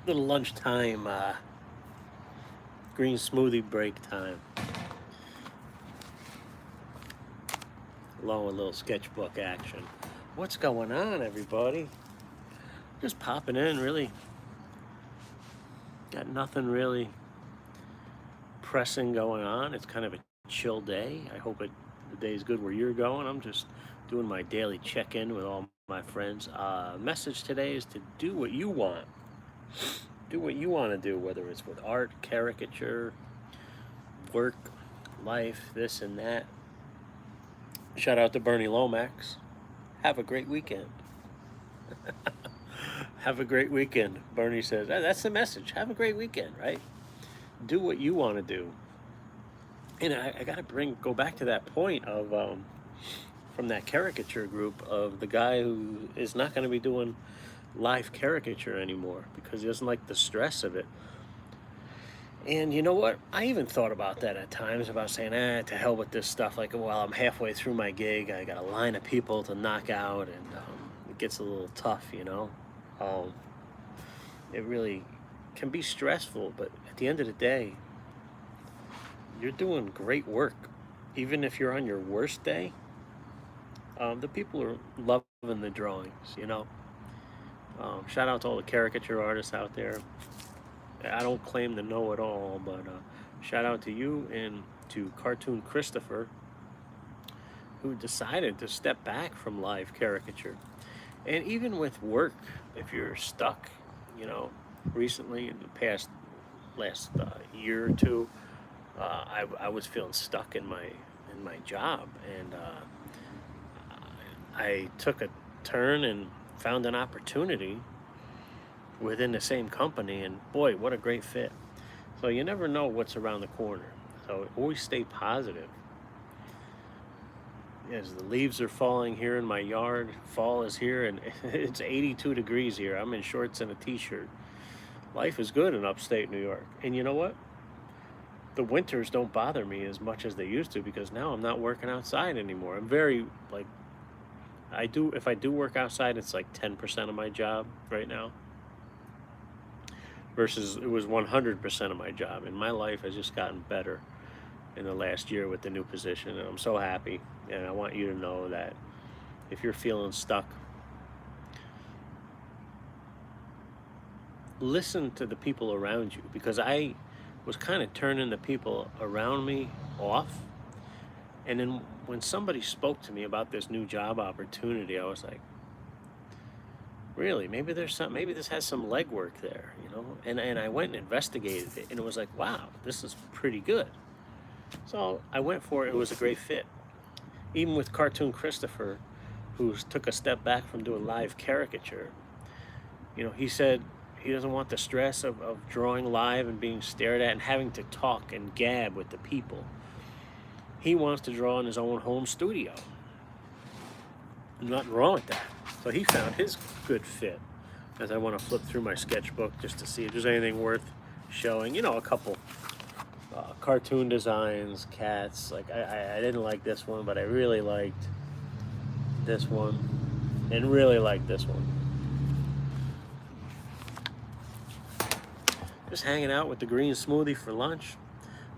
Little lunchtime green smoothie break time, along with a little sketchbook action. What's going on, everybody? Just popping in, really. Got nothing really pressing going on. It's kind of a chill day. I hope the day's good where you're going. I'm just doing my daily check-in with all my friends. Message today is to do what you want. Do what you want to do, whether it's with art, caricature, work, life, this and that. Shout out to Bernie Lomax. Have a great weekend. Have a great weekend. Bernie says, that's the message. Have a great weekend, right? Do what you want to do. And I got to go back to that point of from that caricature group of the guy who is not going to be doing live caricature anymore because he doesn't like the stress of it. And you know what? I even thought about that at times, about saying, to hell with this stuff. Like, well, I'm halfway through my gig. I got a line of people to knock out, and it gets a little tough, you know? Um, it really can be stressful, but at the end of the day, you're doing great work. Even if you're on your worst day, the people are loving the drawings, you know? Shout out to all the caricature artists out there. I don't claim to know it all, but shout out to you and to Cartoon Christopher, who decided to step back from live caricature. And even with work, if you're stuck, you know, recently in the past last year or two, I was feeling stuck in my job, and I took a turn and found an opportunity within the same company, and boy, what a great fit. So you never know what's around the corner. So always stay positive. As the leaves are falling here in my yard, fall is here, and it's 82 degrees here. I'm in shorts and a t-shirt. Life is good in upstate New York. And you know what? The winters don't bother me as much as they used to because now I'm not working outside anymore. I'm very like if I do work outside, it's like 10% of my job right now versus it was 100% of my job. And my life has just gotten better in the last year with the new position, and I'm so happy. And I want you to know that if you're feeling stuck, listen to the people around you, because I was kind of turning the people around me off. And then when somebody spoke to me about this new job opportunity, I was like, really, maybe maybe this has some legwork there, you know? And I went and investigated it, and it was like, wow, this is pretty good. So I went for it. It was a great fit. Even with Cartoon Christopher, who took a step back from doing live caricature, you know, he said he doesn't want the stress of drawing live and being stared at and having to talk and gab with the people. He wants to draw in his own home studio. Nothing wrong with that. So he found his good fit. As I want to flip through my sketchbook just to see if there's anything worth showing. You know, a couple cartoon designs, cats. Like I didn't like this one, but I really liked this one, and really liked this one. Just hanging out with the green smoothie for lunch.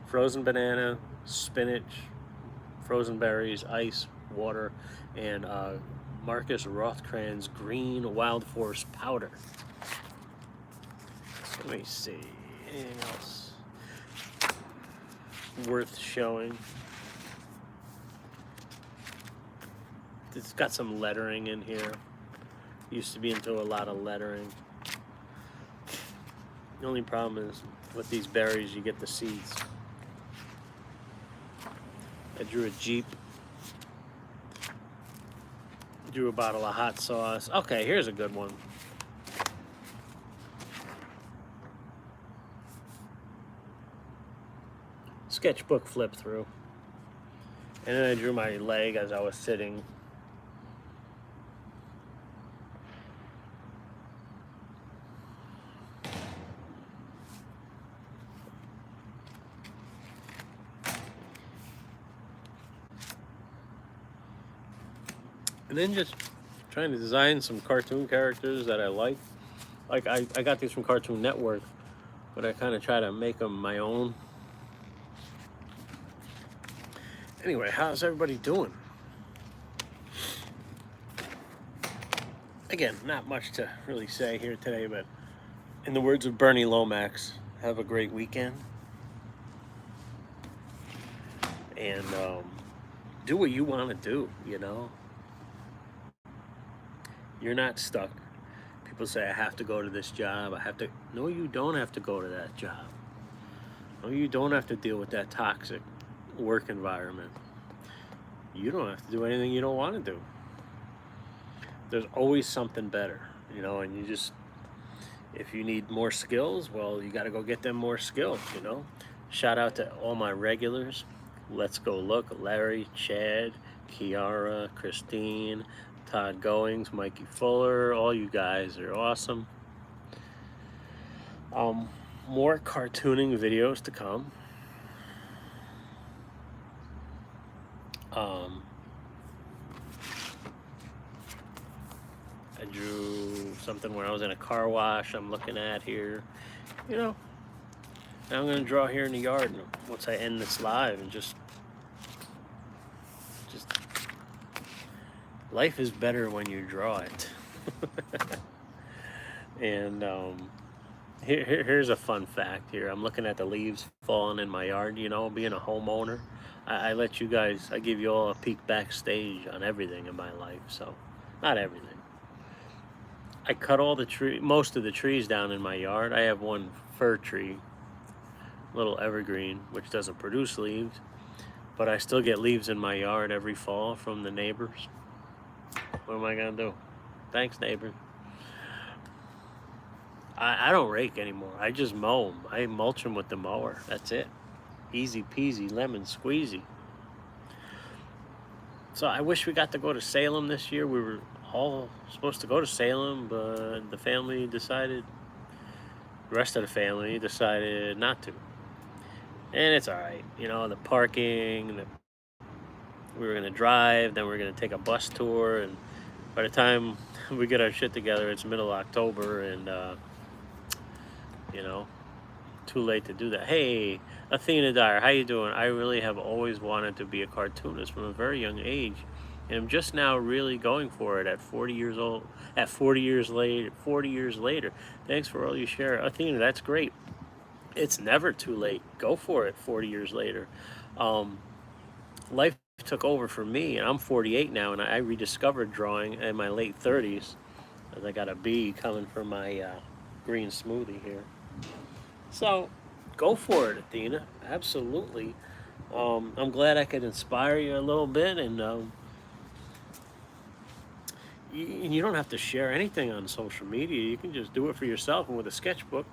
Frozen banana, spinach, frozen berries, ice, water, and Marcus Rothkran's green wild force powder. Let me see. Anything else worth showing? It's got some lettering in here. Used to be into a lot of lettering. The only problem is with these berries, you get the seeds. I drew a Jeep. Drew a bottle of hot sauce. Okay, here's a good one. Sketchbook flip through. And then I drew my leg as I was sitting. And then just trying to design some cartoon characters that I like. Like I got these from Cartoon Network, but I kind of try to make them my own. Anyway, how's everybody doing? Again, not much to really say here today, but in the words of Bernie Lomax, have a great weekend. And do what you want to do, you know? You're not stuck. People say, I have to go to this job. I have to. No, you don't have to go to that job. No, you don't have to deal with that toxic work environment. You don't have to do anything you don't want to do. There's always something better, you know, and you just, if you need more skills, well, you got to go get them more skills, you know. Shout out to all my regulars. Let's Go Look, Larry, Chad, Kiara, Christine, Todd Goings, Mikey Fuller, all you guys are awesome. More cartooning videos to come. I drew something where I was in a car wash I'm looking at here, you know. And I'm going to draw here in the yard once I end this live, and just life is better when you draw it. And here's a fun fact here. I'm looking at the leaves falling in my yard, you know, being a homeowner. I let you guys, I give you all a peek backstage on everything in my life. So, not everything. I cut all the most of the trees down in my yard. I have one fir tree, little evergreen, which doesn't produce leaves, but I still get leaves in my yard every fall from the neighbors. What am I gonna do? Thanks, neighbor. I don't rake anymore. I just mow them. I mulch them with the mower. That's it. Easy peasy, lemon squeezy. So I wish we got to go to Salem this year. We were all supposed to go to Salem, but the family decided, the rest of the family decided not to. And it's all right. You know, the parking, we were going to drive, then we were going to take a bus tour. And by the time we get our shit together, it's middle of October, and, you know, too late to do that. Hey, Athena Dyer, how you doing? I really have always wanted to be a cartoonist from a very young age, and I'm just now really going for it at 40 years old. At 40 years later. Thanks for all you share, Athena. That's great. It's never too late. Go for it. 40 years later. Life took over for me, and I'm 48 now, and I rediscovered drawing in my late 30s, as I got a bee coming from my green smoothie here. So, go for it, Athena. Absolutely. I'm glad I could inspire you a little bit, and you don't have to share anything on social media. You can just do it for yourself, and with a sketchbook,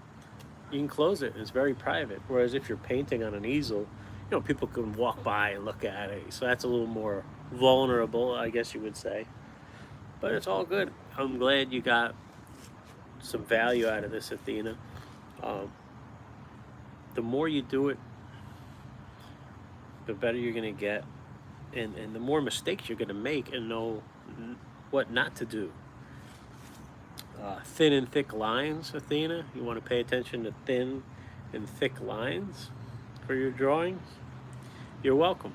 you can close it. It's very private. Whereas if you're painting on an easel, you know, people can walk by and look at it. So that's a little more vulnerable, I guess you would say. But it's all good. I'm glad you got some value out of this, Athena. The more you do it, the better you're going to get. And the more mistakes you're going to make and know what not to do. Thin and thick lines, Athena. You want to pay attention to thin and thick lines for your drawings? You're welcome.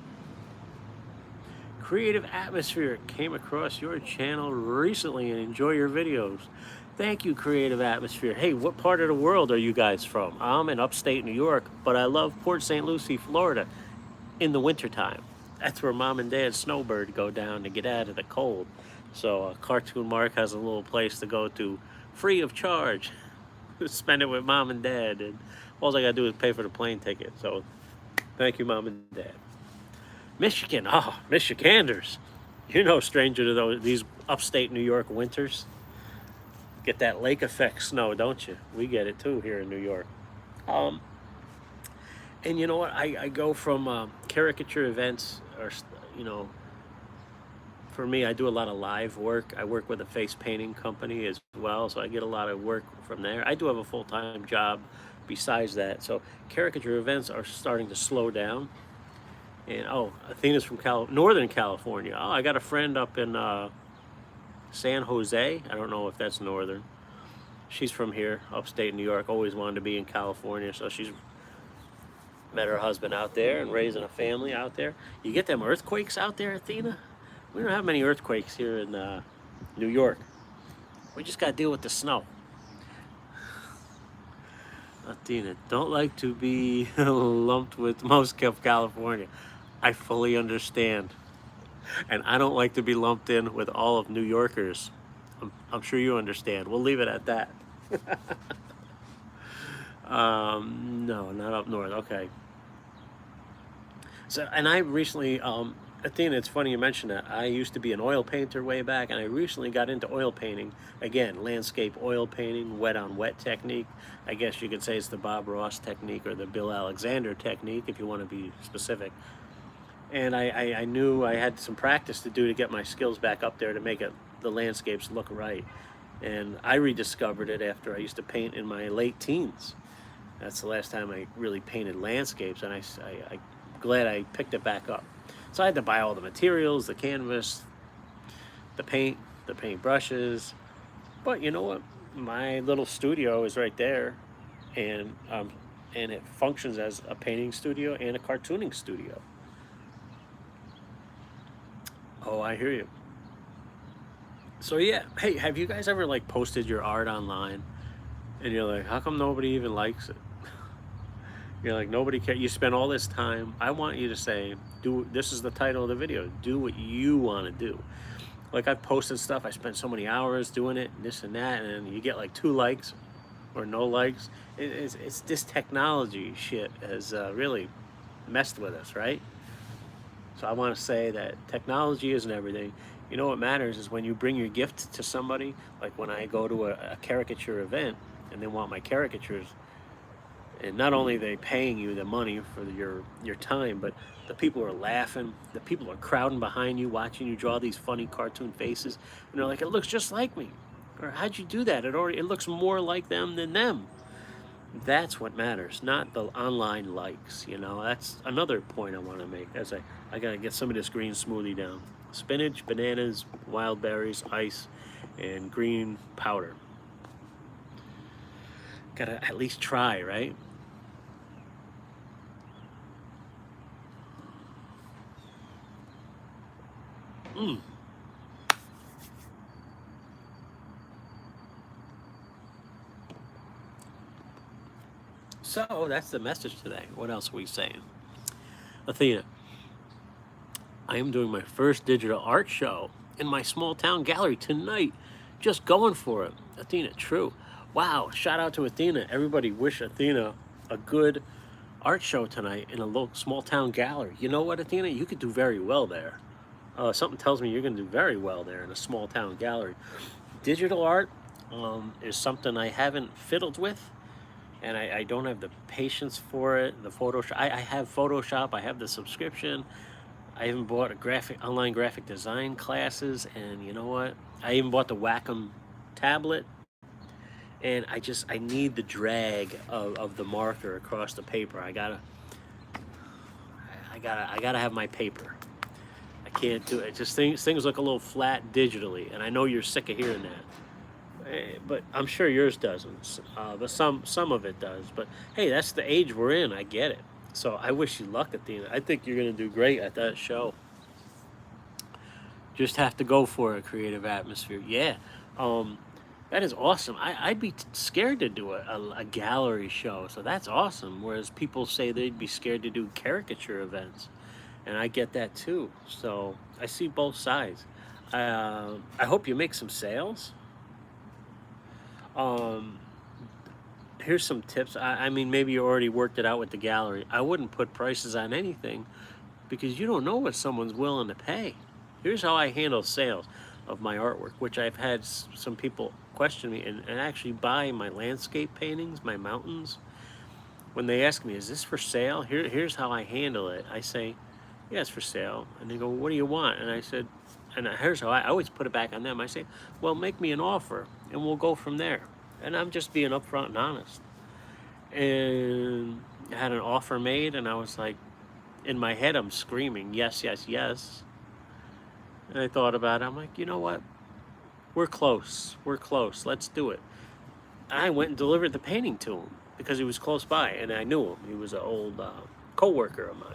Creative Atmosphere came across your channel recently and enjoy your videos. Thank you, Creative Atmosphere. Hey, what part of the world are you guys from? I'm in upstate New York, but I love Port St. Lucie, Florida in the wintertime. That's where Mom and Dad Snowbird go down to get out of the cold. So Cartoon Mark has a little place to go to free of charge. Spend it with Mom and Dad, and all I gotta do is pay for the plane ticket. So thank you, Mom and Dad. Michigan, Michiganders. You're no stranger to these upstate New York winters. Get that lake effect snow, don't you? We get it too here in New York. And you know what? I go from caricature events, or, you know, for me, I do a lot of live work. I work with a face painting company as well, so I get a lot of work from there. I do have a full-time job besides that. So caricature events are starting to slow down. And, Athena's from Northern California. Oh, I got a friend up in San Jose. I don't know if that's northern. She's from here, upstate New York, always wanted to be in California, so she's met her husband out there and raising a family out there. You get them earthquakes out there, Athena? We don't have many earthquakes here in New York. We just got to deal with the snow. Athena, don't like to be lumped with most of California. I fully understand. And I don't like to be lumped in with all of New Yorkers. I'm sure you understand. We'll leave it at that. No, not up north. Okay. So, and I recently, Athena, it's funny you mentioned that. I used to be an oil painter way back, and I recently got into oil painting. Again, landscape oil painting, wet on wet technique. I guess you could say it's the Bob Ross technique or the Bill Alexander technique if you want to be specific. And I knew I had some practice to do to get my skills back up there to make the landscapes look right. And I rediscovered it after I used to paint in my late teens. That's the last time I really painted landscapes, and I'm glad I picked it back up. So I had to buy all the materials, the canvas, the paint brushes. But you know what? My little studio is right there, and it functions as a painting studio and a cartooning studio. Oh, I hear you. So yeah, hey, have you guys ever like posted your art online, and you're like, how come nobody even likes it? You're like, nobody cares. You spend all this time. I want you to say, this is the title of the video. Do what you want to do. Like I've posted stuff. I spent so many hours doing it, this and that, and you get like 2 likes or no likes. It's this technology shit has really messed with us, right? So I want to say that technology isn't everything. You know what matters is when you bring your gift to somebody, like when I go to a caricature event and they want my caricatures, and not only are they paying you the money for your time, but the people are laughing, the people are crowding behind you, watching you draw these funny cartoon faces, and they're like, it looks just like me. Or how'd you do that? It looks more like them than them. That's what matters, not the online likes. That's another point I want to make. I gotta get some of this green smoothie down. Spinach, bananas, wild berries, ice, and green powder. Gotta at least try, right? Mm. So that's the message today. What else are we saying? Athena, I am doing my first digital art show in my small town gallery tonight. Just going for it. Athena, true. Wow, shout out to Athena. Everybody wish Athena a good art show tonight in a local small town gallery. You know what, Athena? You could do very well there. Something tells me you're going to do very well there in a small town gallery. Digital art is something I haven't fiddled with, and I don't have the patience for it. The Photoshop, I have Photoshop, I have the subscription. I even bought online graphic design classes, and you know what? I even bought the Wacom tablet, and I need the drag of the marker across the paper. I gotta have my paper. I can't do it. Just things look a little flat digitally, and I know you're sick of hearing that. But I'm sure yours doesn't. But some of it does. But hey, that's the age we're in. I get it. So I wish you luck, Athena. I think you're gonna do great at that show. Just have to go for a creative atmosphere. Yeah, that is awesome. I'd be scared to do a gallery show. So that's awesome. Whereas people say they'd be scared to do caricature events, and I get that too. So I see both sides. I hope you make some sales. Um, Here's some tips. I mean, maybe you already worked it out with the gallery. I wouldn't put prices on anything because you don't know what someone's willing to pay. Here's how I handle sales of my artwork, which I've had some people question me and actually buy my landscape paintings, my mountains. When they ask me, is this for sale? Here's how I handle it. I say, yeah, it's for sale. And they go, what do you want? And I said, and here's how I always put it back on them. I say, well, make me an offer and we'll go from there. And I'm just being upfront and honest. And I had an offer made, and I was like, in my head, I'm screaming, yes, yes, yes. And I thought about it. I'm like, you know what? We're close. We're close. Let's do it. I went and delivered the painting to him because he was close by, and I knew him. He was an old co-worker of mine.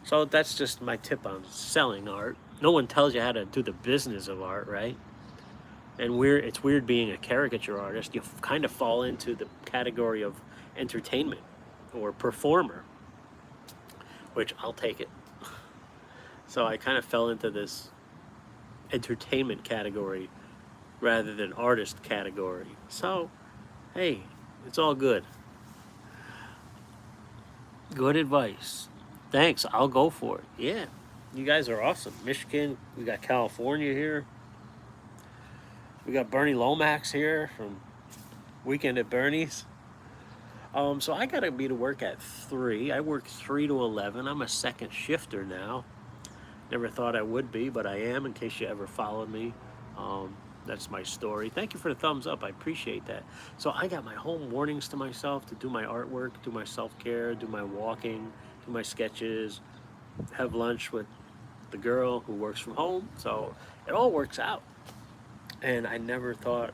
So that's just my tip on selling art. No one tells you how to do the business of art, right? And it's weird being a caricature artist. You kind of fall into the category of entertainment or performer, which I'll take it. So I kind of fell into this entertainment category rather than artist category. So, hey, it's all good. Good advice. Thanks. I'll go for it. Yeah, you guys are awesome. Michigan, we got California here. We got Bernie Lomax here from Weekend at Bernie's. So I gotta be to work at 3. I work 3 to 11. I'm a second shifter now. Never thought I would be, but I am. In case you ever followed me, that's my story. Thank you for the thumbs up. I appreciate that. So I got my whole mornings to myself to do my artwork, do my self-care, do my walking, do my sketches, have lunch with the girl who works from home. So it all works out. And I never thought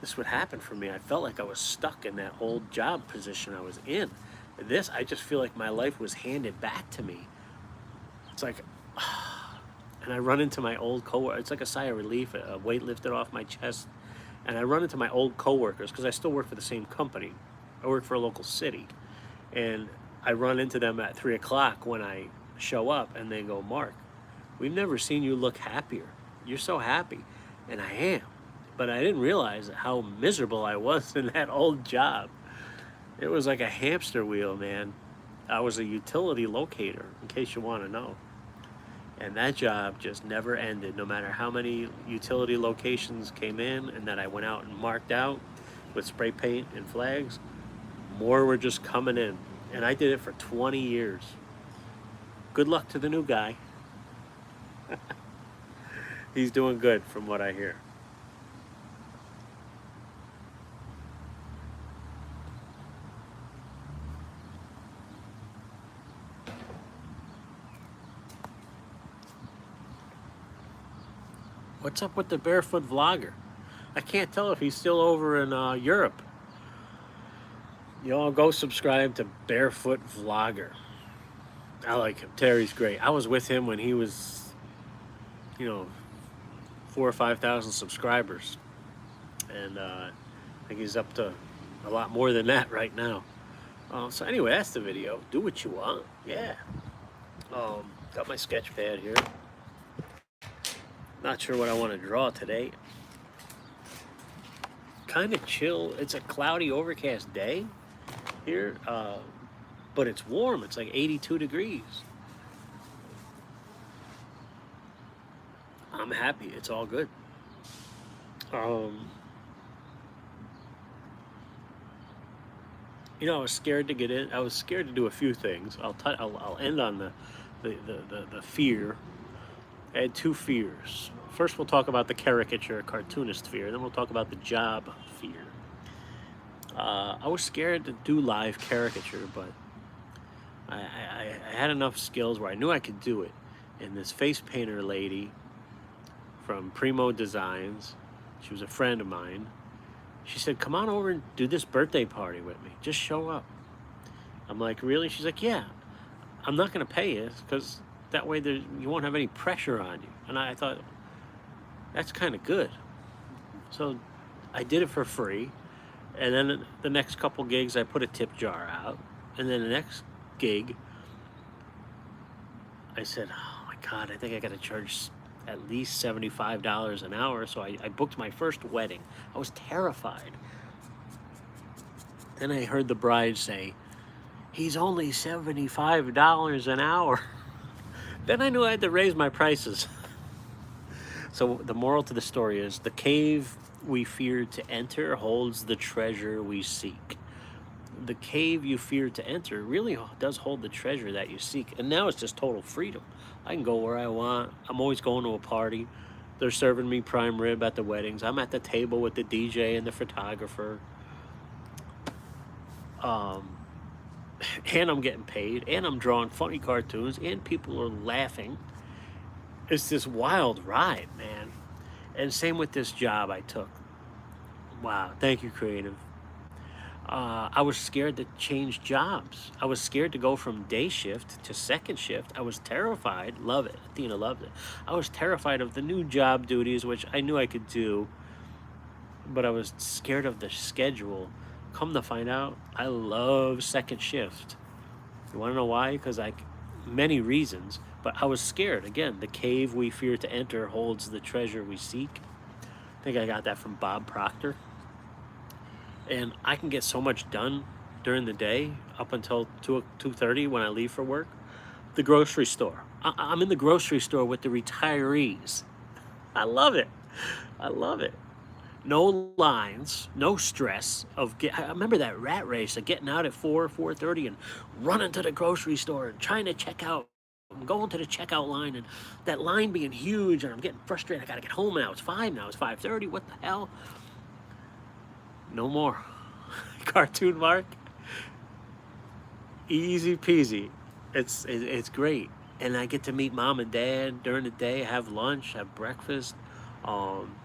this would happen for me. I felt like I was stuck in that old job position I was in. This, I just feel like my life was handed back to me. It's like, and I run into my old coworker. It's like a sigh of relief, a weight lifted off my chest. And I run into my old coworkers because I still work for the same company. I work for a local city. And I run into them at 3 o'clock when I show up, and they go, "Mark, we've never seen you look happier. You're so happy." And I am. But I didn't realize how miserable I was in that old job. It was like a hamster wheel, man. I was a utility locator, in case you want to know. And that job just never ended, no matter how many utility locations came in and that I went out and marked out with spray paint and flags. More were just coming in. And I did it for 20 years. Good luck to the new guy. He's doing good from what I hear. What's up with the barefoot vlogger? I can't tell if he's still over in Europe. Y'all go subscribe to Barefoot Vlogger. I like him. Terry's great. I was with him when he was, 4,000 or 5,000 subscribers. And I think he's up to a lot more than that right now. So anyway, that's the video. Do what you want. Yeah. Got my sketch pad here. Not sure what I want to draw today. Kind of chill. It's a cloudy, overcast day here, but it's warm. It's like 82 degrees. I'm happy. It's all good. I was scared to get in. I was scared to do a few things. I'll end on the fear. I had 2 fears. First, we'll talk about the caricature, cartoonist fear. Then we'll talk about the job fear. I was scared to do live caricature, but I had enough skills where I knew I could do it. And this face painter lady from Primo Designs, she was a friend of mine. She said, "Come on over and do this birthday party with me. Just show up." I'm like, "Really?" She's like, "Yeah. I'm not going to pay you because that way you won't have any pressure on you." And I thought, that's kind of good. So I did it for free. And then the next couple gigs, I put a tip jar out. And then the next gig, I said, "Oh my God, I think I got to charge at least $75 an hour." So I booked my first wedding. I was terrified. Then I heard the bride say, "He's only $75 an hour." Then I knew I had to raise my prices. So the moral to the story is, the cave we fear to enter holds the treasure we seek. The cave you fear to enter really does hold the treasure that you seek. And now it's just total freedom. I can go where I want. I'm always going to a party. They're serving me prime rib at the weddings. I'm at the table with the DJ and the photographer. And I'm getting paid, and I'm drawing funny cartoons, and people are laughing. It's this wild ride, man. And same with this job I took. Wow. Thank you, creative. I was scared to change jobs. I was scared to go from day shift to second shift. I was terrified. Love it. Athena loves it. I was terrified of the new job duties, which I knew I could do, but I was scared of the schedule. Come to find out, I love second shift. You want to know why? Because many reasons, but I was scared. Again, the cave we fear to enter holds the treasure we seek. I think I got that from Bob Proctor. And I can get so much done during the day up until 2:30 when I leave for work. The grocery store. I'm in the grocery store with the retirees. I love it. I love it. No lines, no stress of I remember that rat race of getting out at 4:30 and running to the grocery store and trying to check out. I'm going to the checkout line and that line being huge and I'm getting frustrated. I gotta get home now. It's 5 now. It's 5:30. What the hell? No more. Cartoon Mark. Easy peasy. It's great. And I get to meet mom and dad during the day, have lunch, have breakfast. Um,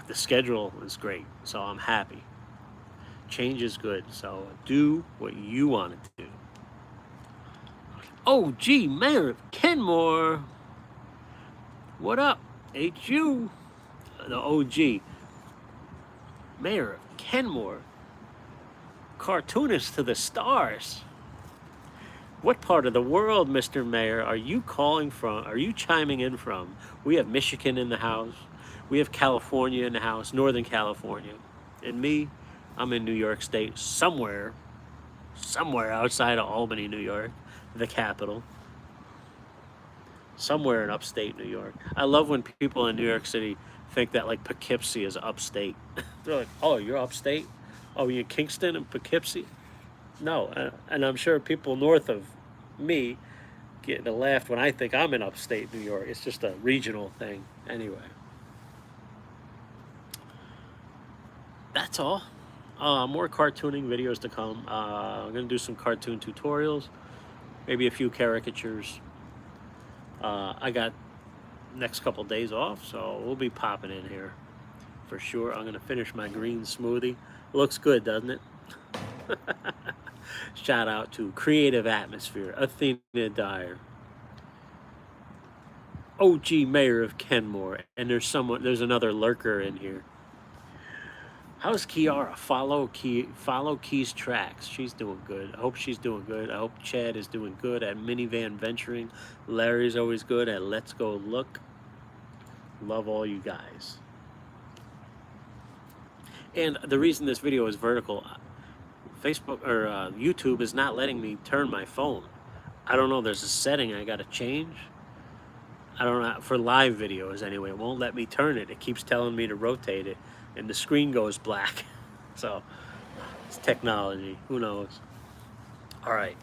the schedule is great, so I'm happy. Change is good, so do what you want to do. Oh, gee, Mayor Kenmore. What up? HU. The OG. Mayor of Kenmore. Cartoonist to the stars. What part of the world, Mr. Mayor, are you calling from? Are you chiming in from? We have Michigan in the house. We have California in the house, Northern California. And me, I'm in New York State, somewhere outside of Albany, New York, the capital. Somewhere in upstate New York. I love when people in New York City think that like Poughkeepsie is upstate. They're like, oh, you're upstate? Oh, you're Kingston and Poughkeepsie? No, and I'm sure people north of me get a laugh when I think I'm in upstate New York. It's just a regional thing. Anyway, that's all. More cartooning videos to come. I'm going to do some cartoon tutorials, maybe a few caricatures. I got next couple days off, so we'll be popping in here for sure. I'm going to finish my green smoothie. Looks good, doesn't it? Shout out to Creative Atmosphere, Athena Dyer, OG Mayor of Kenmore, and there's another lurker in here. How's Kiara? Follow Key's tracks. She's doing good. I hope she's doing good. I hope Chad is doing good at Minivan Venturing. Larry's always good at Let's Go Look. Love all you guys. And the reason this video is vertical, Facebook or YouTube is not letting me turn my phone. I don't know. There's a setting I got to change. I don't know, for live videos anyway. It won't let me turn it. It keeps telling me to rotate it, and the screen goes black. So it's technology. Who knows? All right.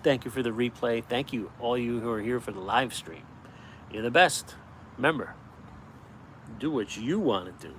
Thank you for the replay. Thank you, all you who are here for the live stream. You're the best. Remember, do what you want to do.